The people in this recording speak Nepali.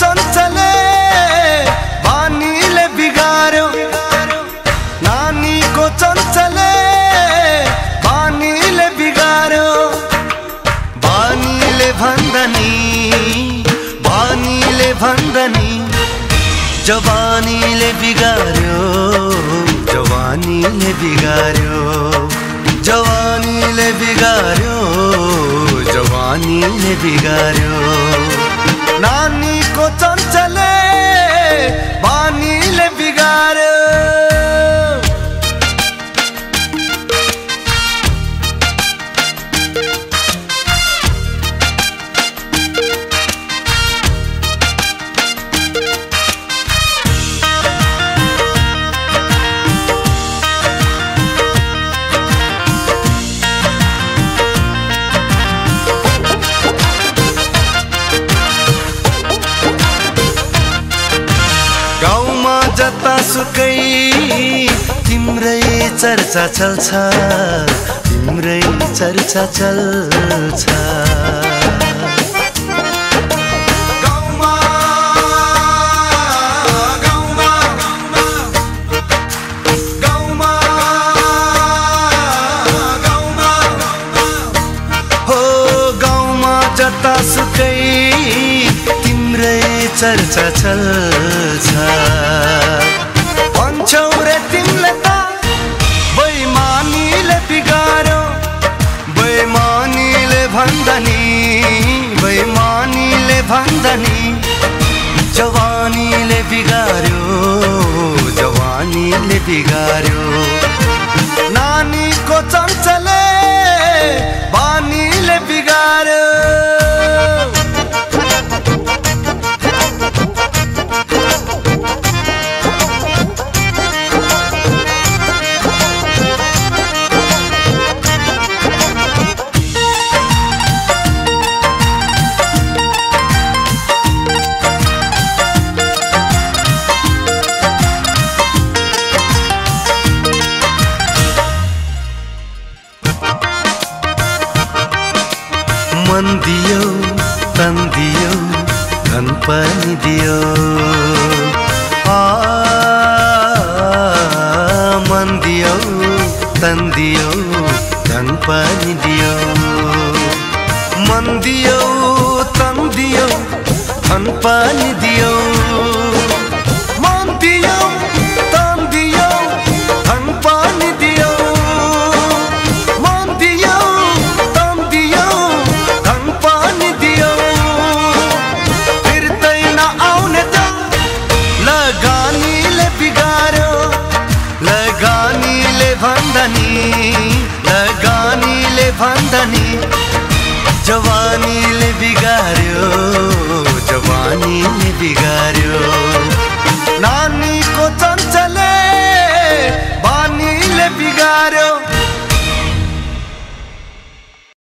चञ्चले बानीले बिगार्यो नानीको चञ्चले बानीले बिगार्यो बानीले भन्दनी जवानीले बिगार्यो जवानीले बिगार्यो जवानीले बिगार्यो जवानीले बिगार्यो नानीको चञ्चले बानीले बिगार्यो जतासुकै तिम्रै चर्चा चल्छ तिम्रै चर्चा चल्छ गाउँमा गाउँमा गाउँमा गाउँमा हो गाउँमा जतासुकै तिम्रै चर्चा चल्छ भन्छौ रे तिमीले त बैमानीले बिगार्यो बैमानीले भन्दनी जवानीले बिगार्यो जवानीले बिगार्यो नानीको चञ्चले बानीले बिगार्यो मन दियो तन दियो धन पनि दियो मन दियो तन दियो धन पनि दियो मन दियो तन दियो धन पनि दियो मन दियो तन दियो धन पनि दियो लगानीले भन्दनी जवानीले बिगार्यो जवानीले बिगार्यो नानीको चञ्चले बानीले बिगार्यो